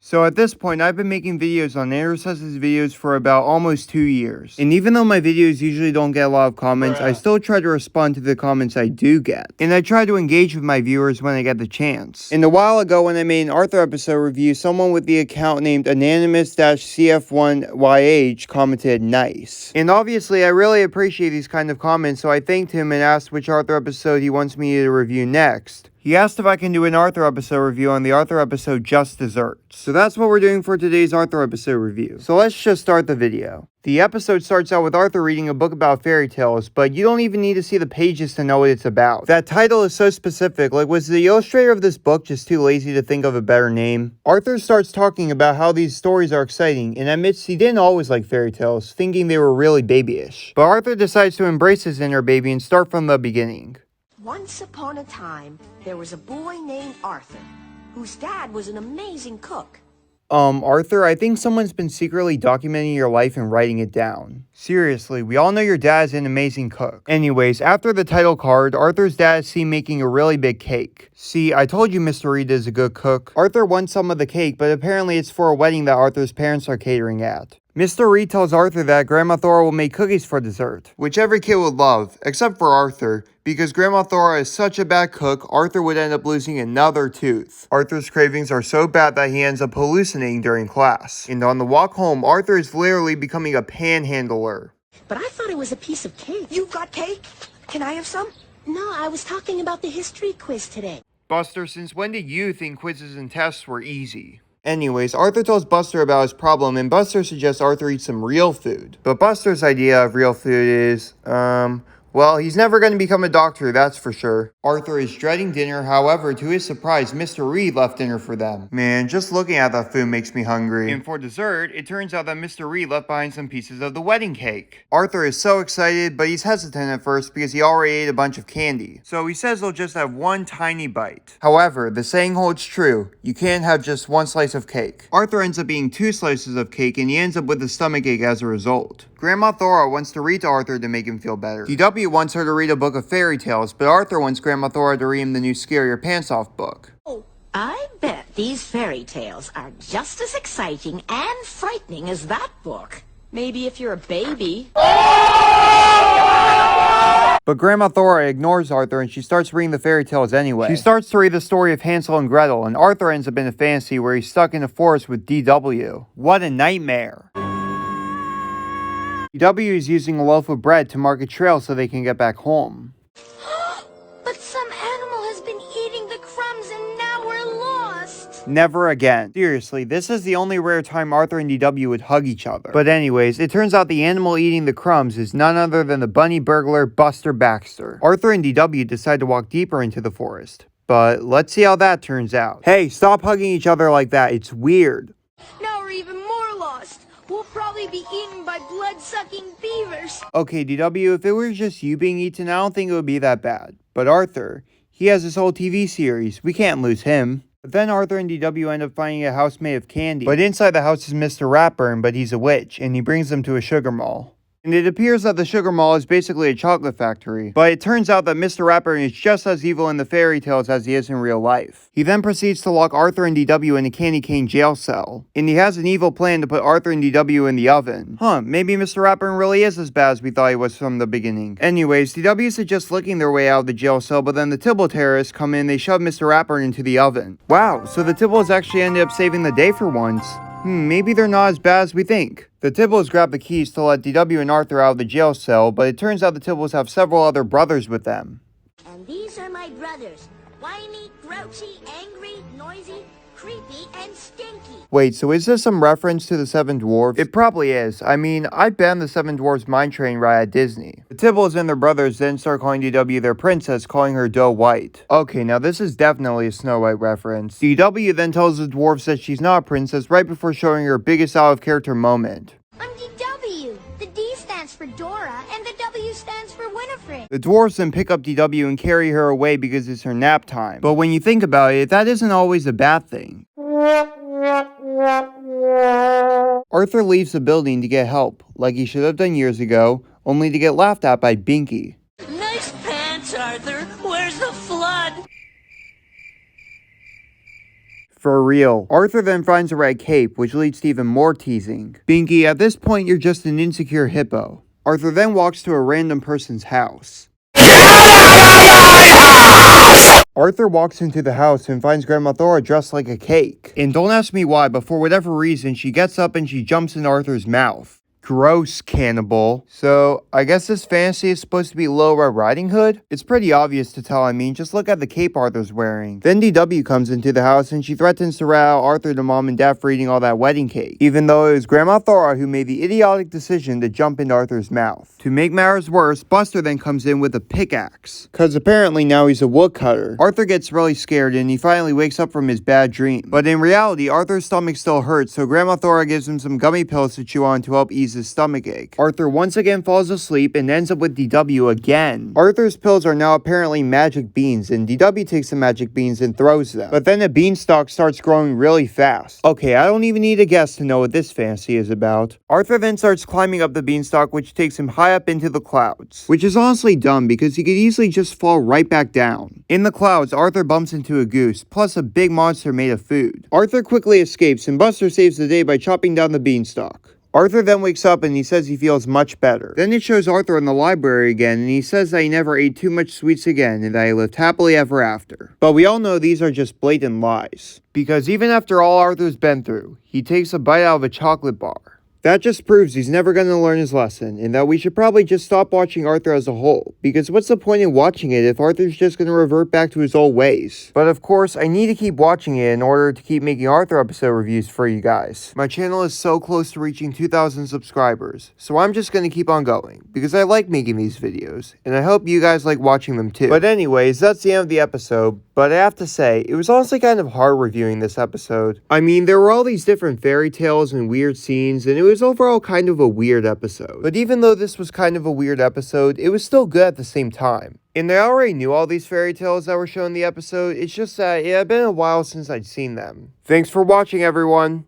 So at this point, I've been making videos on Intercess's videos for about almost 2 years. And even though my videos usually don't get a lot of comments, I still try to respond to the comments I do get. And I try to engage with my viewers when I get the chance. And a while ago when I made an Arthur episode review, someone with the account named Anonymous-CF1YH commented nice. And obviously, I really appreciate these kind of comments, so I thanked him and asked which Arthur episode he wants me to review next. He asked if I can do an Arthur episode review on the Arthur episode Just Desserts. So that's what we're doing for today's Arthur episode review. So let's just start the video. The episode starts out with Arthur reading a book about fairy tales, but you don't even need to see the pages to know what it's about. That title is so specific, like was the illustrator of this book just too lazy to think of a better name? Arthur starts talking about how these stories are exciting, and admits he didn't always like fairy tales, thinking they were really babyish. But Arthur decides to embrace his inner baby and start from the beginning. Once upon a time, there was a boy named Arthur, whose dad was an amazing cook. Arthur, I think someone's been secretly documenting your life and writing it down. Seriously, we all know your dad is an amazing cook. Anyways, after the title card, Arthur's dad is seen making a really big cake. See, I told you Mr. Reed is a good cook. Arthur wants some of the cake, but apparently it's for a wedding that Arthur's parents are catering at. Mr. Reed tells Arthur that Grandma Thora will make cookies for dessert, which every kid would love, except for Arthur. Because Grandma Thora is such a bad cook, Arthur would end up losing another tooth. Arthur's cravings are so bad that he ends up hallucinating during class. And on the walk home, Arthur is literally becoming a panhandler. But I thought it was a piece of cake. You've got cake? Can I have some? No, I was talking about the history quiz today. Buster, since when did you think quizzes and tests were easy? Anyways, Arthur tells Buster about his problem, and Buster suggests Arthur eat some real food. But Buster's idea of real food is, well, he's never going to become a doctor, that's for sure. Arthur is dreading dinner, however, to his surprise, Mr. Reed left dinner for them. Man, just looking at that food makes me hungry. And for dessert, it turns out that Mr. Reed left behind some pieces of the wedding cake. Arthur is so excited, but he's hesitant at first because he already ate a bunch of candy. So he says he'll just have one tiny bite. However, the saying holds true. You can't have just one slice of cake. Arthur ends up eating 2 slices of cake, and he ends up with a stomachache as a result. Grandma Thora wants to read to Arthur to make him feel better. DW wants her to read a book of fairy tales, but Arthur wants Grandma Thora to read him the new Scare Your Pants Off book. Oh, I bet these fairy tales are just as exciting and frightening as that book. Maybe if you're a baby. But Grandma Thora ignores Arthur and she starts reading the fairy tales anyway. She starts to read the story of Hansel and Gretel, and Arthur ends up in a fantasy where he's stuck in a forest with DW. What a nightmare. DW is using a loaf of bread to mark a trail so they can get back home. But some animal has been eating the crumbs and now we're lost. Never again. Seriously, this is the only rare time Arthur and DW would hug each other. But anyways, it turns out the animal eating the crumbs is none other than the bunny burglar Buster Baxter. Arthur and DW decide to walk deeper into the forest. But let's see how that turns out. Hey, stop hugging each other like that. It's weird. Now we're even more lost. We'll probably be eaten by blood-sucking beavers. Okay, DW, if it were just you being eaten, I don't think it would be that bad. But Arthur, he has this whole TV series. We can't lose him. But then Arthur and DW end up finding a house made of candy. But inside the house is Mr. Ratburn, but he's a witch, and he brings them to a sugar mall. And it appears that the sugar mall is basically a chocolate factory. But it turns out that Mr. Ratburn is just as evil in the fairy tales as he is in real life. He then proceeds to lock Arthur and DW in a candy cane jail cell. And he has an evil plan to put Arthur and DW in the oven. Maybe Mr. Ratburn really is as bad as we thought he was from the beginning. Anyways, DW suggests licking their way out of the jail cell, but then the Tibble terrorists come in and they shove Mr. Ratburn into the oven. Wow, so the Tibbles actually ended up saving the day for once. Maybe they're not as bad as we think. The Tibbles grab the keys to let DW and Arthur out of the jail cell, but it turns out the Tibbles have several other brothers with them. And these are my brothers. Whiny, grouchy, angry, noisy, creepy, and stinky. Wait, so is this some reference to the Seven Dwarfs? It probably is. I mean, I banned the Seven Dwarfs mine train ride at Disney. The Tibbles and their brothers then start calling DW their princess, calling her Doe White. Okay, now this is definitely a Snow White reference. DW then tells the dwarves that she's not a princess right before showing her biggest out-of-character moment. I'm DW. The D stands for Dora, and the W stands for Winifred. The dwarves then pick up DW and carry her away because it's her nap time. But when you think about it, that isn't always a bad thing. Arthur leaves the building to get help, like he should have done years ago, only to get laughed at by Binky. Nice pants, Arthur. Where's the flood? For real. Arthur then finds a red cape, which leads to even more teasing. Binky, at this point you're just an insecure hippo. Arthur then walks to a random person's house. Arthur walks into the house and finds Grandma Thora dressed like a cake. And don't ask me why, but for whatever reason, she gets up and she jumps in Arthur's mouth. Gross, cannibal. So, I guess this fantasy is supposed to be Little Red Riding Hood? It's pretty obvious to tell, just look at the cape Arthur's wearing. Then DW comes into the house and she threatens to rat out Arthur to Mom and Dad for eating all that wedding cake, even though it was Grandma Thora who made the idiotic decision to jump into Arthur's mouth. To make matters worse, Buster then comes in with a pickaxe, cause apparently now he's a woodcutter. Arthur gets really scared and he finally wakes up from his bad dream. But in reality, Arthur's stomach still hurts, so Grandma Thora gives him some gummy pills to chew on to help ease his stomachache. Arthur once again falls asleep and ends up with DW again. Arthur's pills are now apparently magic beans, and DW takes the magic beans and throws them. But then the beanstalk starts growing really fast. Okay, I don't even need a guess to know what this fantasy is about. Arthur then starts climbing up the beanstalk, which takes him high up into the clouds. Which is honestly dumb because he could easily just fall right back down. In the clouds, Arthur bumps into a goose, plus a big monster made of food. Arthur quickly escapes and Buster saves the day by chopping down the beanstalk. Arthur then wakes up and he says he feels much better. Then it shows Arthur in the library again and he says that he never ate too much sweets again and that he lived happily ever after. But we all know these are just blatant lies. Because even after all Arthur's been through, he takes a bite out of a chocolate bar. That just proves he's never going to learn his lesson, and that we should probably just stop watching Arthur as a whole, because what's the point in watching it if Arthur's just going to revert back to his old ways? But of course, I need to keep watching it in order to keep making Arthur episode reviews for you guys. My channel is so close to reaching 2,000 subscribers, so I'm just going to keep on going, because I like making these videos, and I hope you guys like watching them too. But anyways, that's the end of the episode, but I have to say, it was honestly kind of hard reviewing this episode. There were all these different fairy tales and weird scenes, and it was overall kind of a weird episode. But even though this was kind of a weird episode, it was still good at the same time. And I already knew all these fairy tales that were shown in the episode, it's just that it had been a while since I'd seen them. Thanks for watching, everyone!